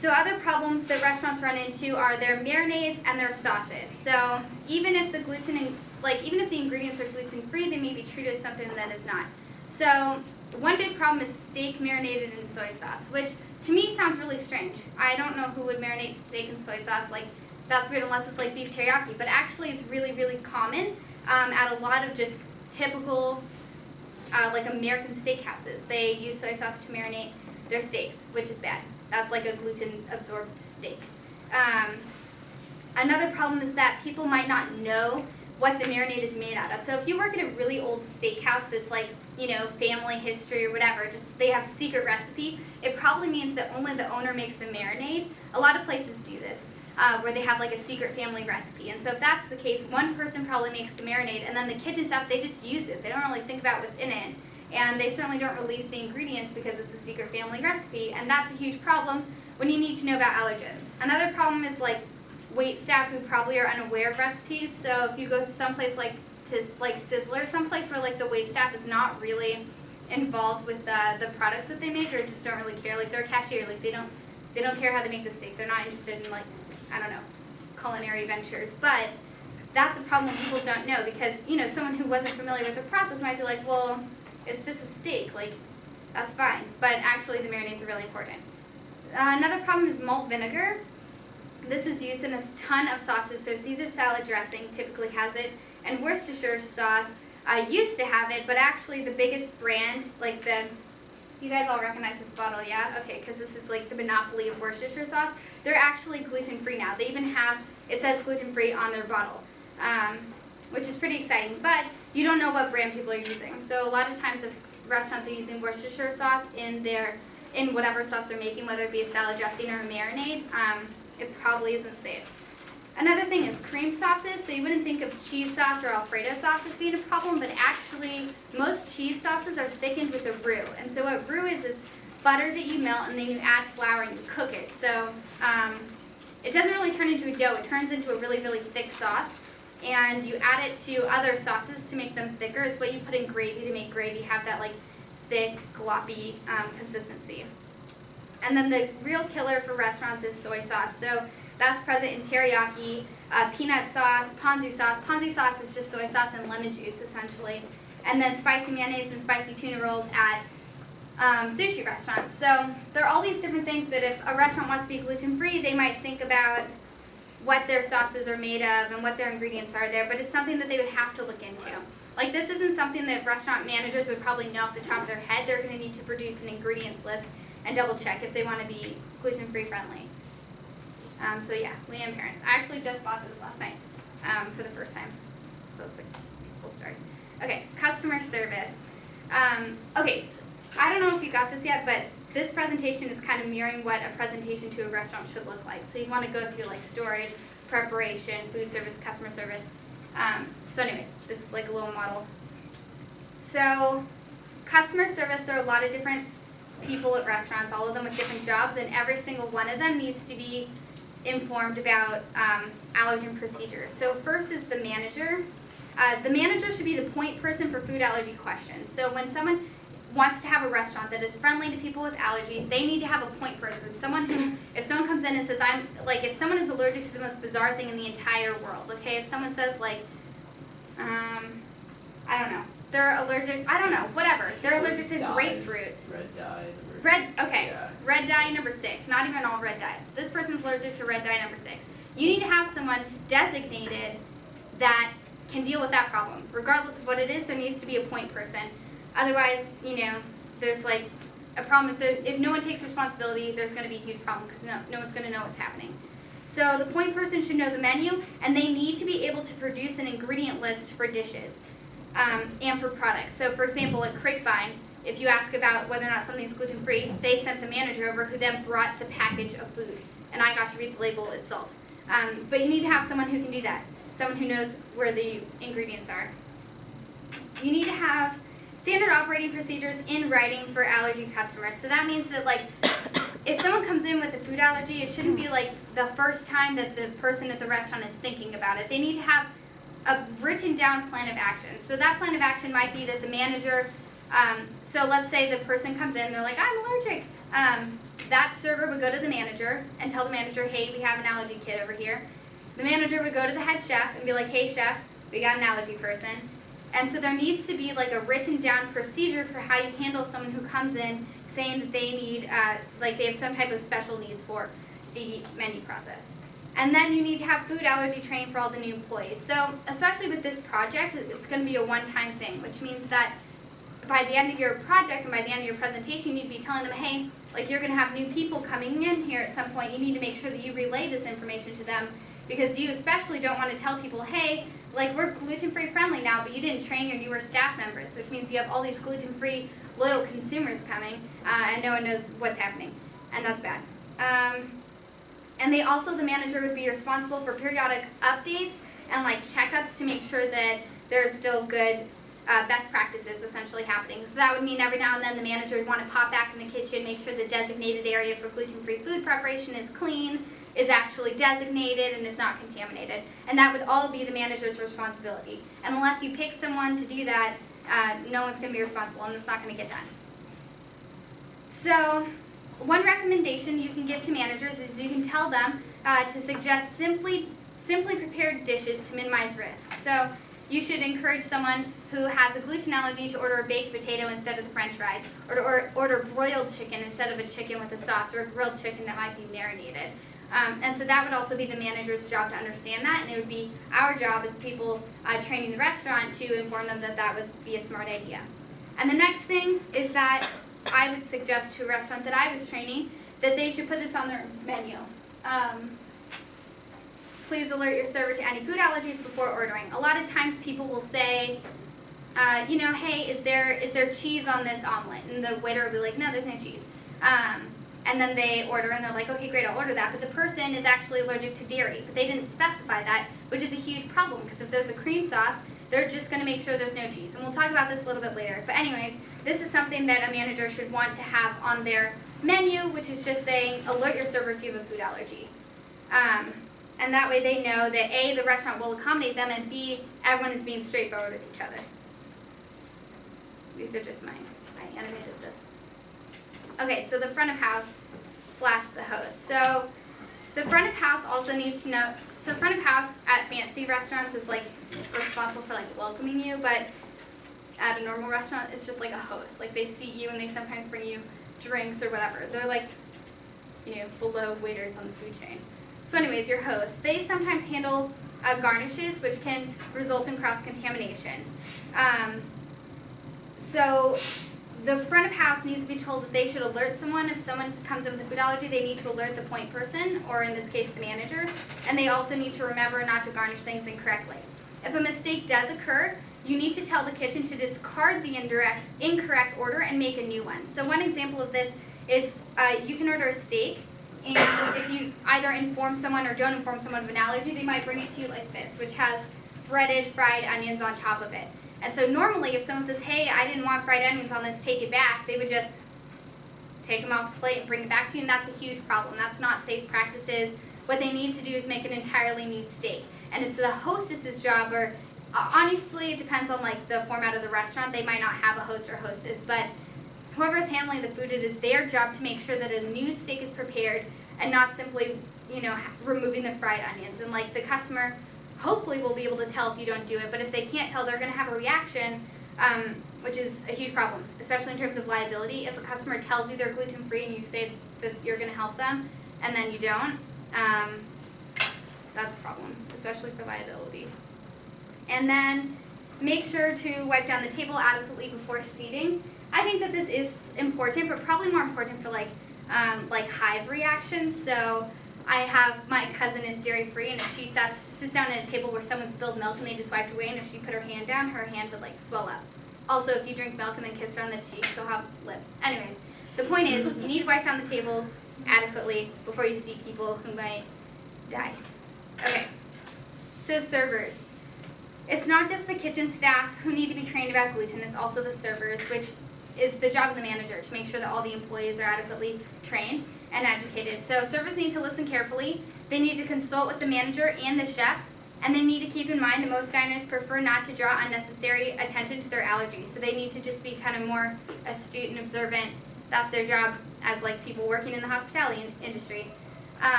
So other problems that restaurants run into are their marinades and their sauces. So even if the even if the ingredients are gluten-free, they may be treated as something that is not. So one big problem is steak marinated in soy sauce, which to me sounds really strange. I don't know who would marinate steak in soy sauce. Like, that's weird unless it's like beef teriyaki. But actually, it's really, really common at a lot of just typical like American steakhouses. They use soy sauce to marinate their steaks, which is bad. That's like a gluten-absorbed steak. Another problem is that people might not know what the marinade is made out of. So if you work at a really old steakhouse that's like, you know, family history or whatever, just they have a secret recipe, it probably means that only the owner makes the marinade. A lot of places do this, where they have like a secret family recipe. And so if that's the case, one person probably makes the marinade, and then the kitchen staff, they just use it. They don't really think about what's in it. And they certainly don't release the ingredients because it's a secret family recipe, and that's a huge problem when you need to know about allergens. Another problem is like wait staff who probably are unaware of recipes. So if you go to someplace like Sizzler, someplace where like the wait staff is not really involved with the products that they make, or just don't really care, like they're a cashier, like they don't care how they make the steak. They're not interested in, like, I don't know, culinary ventures. But that's a problem that people don't know, because, you know, someone who wasn't familiar with the process might be like, well, it's just a steak, like, that's fine. But actually the marinades are really important. Another problem is malt vinegar. This is used in a ton of sauces. So Caesar salad dressing typically has it, and Worcestershire sauce used to have it, but actually the biggest brand, like you guys all recognize this bottle, yeah? Okay, because this is like the monopoly of Worcestershire sauce. They're actually gluten-free now. They even have, it says gluten-free on their bottle, which is pretty exciting, but you don't know what brand people are using. So a lot of times if restaurants are using Worcestershire sauce in whatever sauce they're making, whether it be a salad dressing or a marinade, it probably isn't safe. Another thing is cream sauces. So you wouldn't think of cheese sauce or Alfredo sauce as being a problem, but actually most cheese sauces are thickened with a roux. And so what roux is butter that you melt and then you add flour and you cook it. So it doesn't really turn into a dough. It turns into a really, really thick sauce. And you add it to other sauces to make them thicker. It's what you put in gravy to make gravy have that like thick, gloppy consistency. And then the real killer for restaurants is soy sauce. So that's present in teriyaki, peanut sauce, ponzu sauce. Ponzu sauce is just soy sauce and lemon juice, essentially. And then spicy mayonnaise and spicy tuna rolls at sushi restaurants. So there are all these different things that if a restaurant wants to be gluten-free, they might think about what their sauces are made of and what their ingredients are there, but it's something that they would have to look into. Like, this isn't something that restaurant managers would probably know off the top of their head. They're going to need to produce an ingredients list and double check if they want to be gluten-free friendly. So yeah, Leanne Parents. I actually just bought this last night for the first time. So it's a cool story. Okay, customer service. Okay, so I don't know if you got this yet, but this presentation is kind of mirroring what a presentation to a restaurant should look like. So you want to go through like storage, preparation, food service, customer service. So anyway, this is like a little model. So customer service, there are a lot of different people at restaurants, all of them with different jobs, and every single one of them needs to be informed about allergen procedures. So first is the manager. The manager should be the point person for food allergy questions. So when someone wants to have a restaurant that is friendly to people with allergies, they need to have a point person. Someone who, if someone comes in and says, if someone is allergic to the most bizarre thing in the entire world, okay, if someone says like, I don't know, they're allergic, I don't know, whatever, they're allergic to grapefruit. Red dye. Red dye number 6, not even all red dyes. This person's allergic to red dye number 6. You need to have someone designated that can deal with that problem. Regardless of what it is, there needs to be a point person. Otherwise, you know, there's like a problem. If no one takes responsibility, there's going to be a huge problem because no one's going to know what's happening. So the point person should know the menu, and they need to be able to produce an ingredient list for dishes and for products. So for example, at Cricvine, if you ask about whether or not something's gluten-free, they sent the manager over who then brought the package of food, and I got to read the label itself. But you need to have someone who can do that, someone who knows where the ingredients are. You need to have standard operating procedures in writing for allergy customers. So that means that, like, if someone comes in with a food allergy, it shouldn't be like the first time that the person at the restaurant is thinking about it. They need to have a written down plan of action. So that plan of action might be that the manager, so let's say the person comes in, they're like, I'm allergic. that server would go to the manager and tell the manager, hey, we have an allergy kid over here. The manager would go to the head chef and be like, hey chef, we got an allergy person. And so there needs to be like a written down procedure for how you handle someone who comes in saying that they need, like they have some type of special needs for the menu process. And then you need to have food allergy training for all the new employees. So especially with this project, it's going to be a one-time thing, which means that by the end of your project and by the end of your presentation, you need to be telling them, hey, like you're going to have new people coming in here at some point. You need to make sure that you relay this information to them, because you especially don't want to tell people, hey, like we're gluten-free friendly now, but you didn't train your newer staff members, which means you have all these gluten-free loyal consumers coming, and no one knows what's happening, and that's bad. And they also, the manager would be responsible for periodic updates and like checkups to make sure that there's still good best practices essentially happening. So that would mean every now and then the manager would want to pop back in the kitchen, make sure the designated area for gluten-free food preparation is clean, is actually designated, and is not contaminated. And that would all be the manager's responsibility. And unless you pick someone to do that, no one's going to be responsible, and it's not going to get done. So one recommendation you can give to managers is you can tell them to suggest simply prepared dishes to minimize risk. So you should encourage someone who has a gluten allergy to order a baked potato instead of the french fries, or to order broiled chicken instead of a chicken with a sauce, or a grilled chicken that might be marinated. And so that would also be the manager's job to understand that, and it would be our job as people training the restaurant to inform them that that would be a smart idea. And the next thing is that I would suggest to a restaurant that I was training that they should put this on their menu. Please alert your server to any food allergies before ordering. A lot of times people will say, you know, hey, is there cheese on this omelet? And the waiter will be like, no, there's no cheese. And then they order and they're like, okay, great, I'll order that. But the person is actually allergic to dairy, but they didn't specify that, which is a huge problem, because if there's a cream sauce, they're just going to make sure there's no cheese. And we'll talk about this a little bit later. But anyways, this is something that a manager should want to have on their menu, which is just saying, alert your server if you have a food allergy. And that way they know that A, the restaurant will accommodate them, and B, everyone is being straightforward with each other. These are just mine. I animated this. Okay, so the front of house / the host. So the front of house also needs to know, so front of house at fancy restaurants is like responsible for like welcoming you, but at a normal restaurant it's just like a host. Like they seat you and they sometimes bring you drinks or whatever. They're like, you know, below waiters on the food chain. So anyways, your host, they sometimes handle garnishes, which can result in cross-contamination. So the front of house needs to be told that they should alert someone. If someone comes in with a food allergy, they need to alert the point person, or in this case, the manager. And they also need to remember not to garnish things incorrectly. If a mistake does occur, you need to tell the kitchen to discard the incorrect order and make a new one. So one example of this is you can order a steak, and if you either inform someone or don't inform someone of an allergy, they might bring it to you like this, which has breaded fried onions on top of it. And so normally if someone says, hey, I didn't want fried onions on this, take it back, they would just take them off the plate and bring it back to you, and that's a huge problem. That's not safe practices. What they need to do is make an entirely new steak. And it's the hostess's job, or honestly it depends on like the format of the restaurant. They might not have a host or hostess, but whoever's handling the food, it is their job to make sure that a new steak is prepared and not simply, you know, removing the fried onions. And like the customer hopefully will be able to tell if you don't do it, but if they can't tell, they're going to have a reaction, which is a huge problem, especially in terms of liability. If a customer tells you they're gluten-free and you say that you're going to help them and then you don't, that's a problem, especially for liability. And then make sure to wipe down the table adequately before seating. I think that this is important, but probably more important for like hive reactions. So I have, my cousin is dairy-free, and if she sits down at a table where someone spilled milk and they just wiped away, and if she put her hand down, her hand would like swell up. Also, if you drink milk and then kiss her on the cheek, she'll have lips. Anyways, the point is, you need to wipe down the tables adequately before you see people who might die. Okay, so servers. It's not just the kitchen staff who need to be trained about gluten, it's also the servers, which is the job of the manager to make sure that all the employees are adequately trained and educated. So servers need to listen carefully, they need to consult with the manager and the chef, and they need to keep in mind that most diners prefer not to draw unnecessary attention to their allergies. So they need to just be kind of more astute and observant That's their job as like people working in the hospitality industry.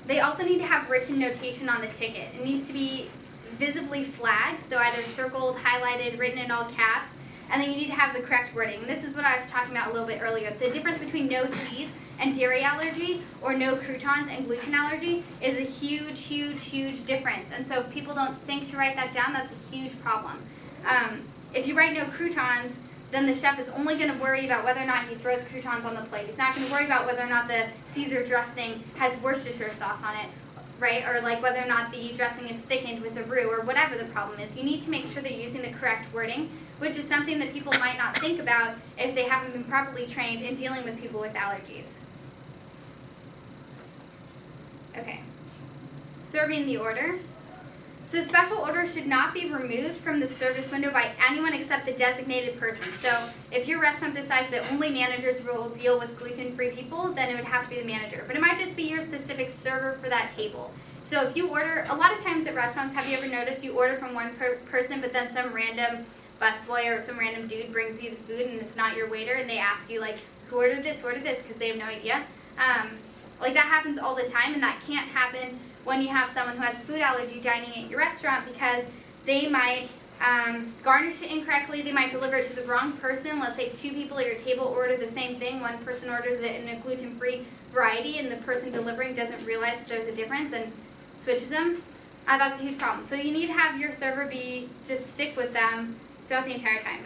They also need to have written notation on the ticket. It needs to be visibly flagged, so either circled, highlighted, written in all caps, and then you need to have the correct wording. And this is what I was talking about a little bit earlier. The difference between no cheese and dairy allergy, or no croutons and gluten allergy, is a huge, huge, huge difference. And so if people don't think to write that down, that's a huge problem. If you write no croutons, then the chef is only going to worry about whether or not he throws croutons on the plate. He's not going to worry about whether or not the Caesar dressing has Worcestershire sauce on it, right? Or like whether or not the dressing is thickened with a roux, or whatever the problem is. You need to make sure they're using the correct wording, which is something that people might not think about if they haven't been properly trained in dealing with people with allergies. Okay, serving the order. So special orders should not be removed from the service window by anyone except the designated person. So if your restaurant decides that only managers will deal with gluten-free people, then it would have to be the manager. But it might just be your specific server for that table. So if you order, a lot of times at restaurants, have you ever noticed you order from one person, but then some random busboy or some random dude brings you the food and it's not your waiter, and they ask you like, who ordered this, because they have no idea. Like that happens all the time, and that can't happen when you have someone who has food allergy dining at your restaurant, because they might garnish it incorrectly, they might deliver it to the wrong person. Let's say 2 people at your table order the same thing. One person orders it in a gluten-free variety, and the person delivering doesn't realize that there's a difference and switches them. That's a huge problem. So you need to have your server just stick with them throughout the entire time.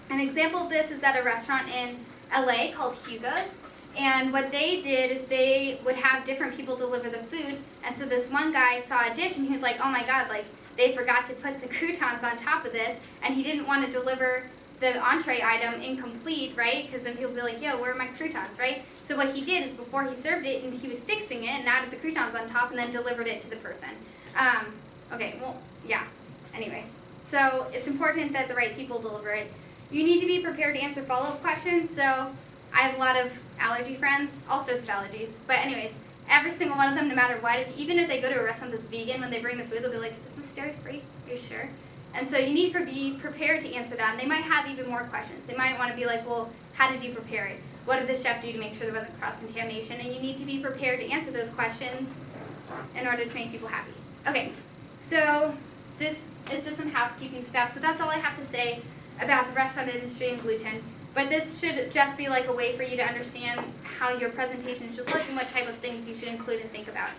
An example of this is at a restaurant in LA called Hugo's. And what they did is they would have different people deliver the food. And so this one guy saw a dish and he was like, oh my God, like they forgot to put the croutons on top of this. And he didn't want to deliver the entree item incomplete, right? Because then people would be like, yo, where are my croutons, right? So what he did is before he served it, and he was fixing it and added the croutons on top and then delivered it to the person. Okay, well, yeah. Anyways, so it's important that the right people deliver it. You need to be prepared to answer follow-up questions. So I have a lot of allergy friends, all sorts of allergies. But anyways, every single one of them, no matter what, even if they go to a restaurant that's vegan, when they bring the food, they'll be like, is this dairy-free? Are you sure? And so you need to be prepared to answer that. And they might have even more questions. They might want to be like, well, how did you prepare it? What did the chef do to make sure there wasn't cross-contamination? And you need to be prepared to answer those questions in order to make people happy. Okay, so this is just some housekeeping stuff. So that's all I have to say about the restaurant industry and gluten. But this should just be like a way for you to understand how your presentation should look and what type of things you should include and think about.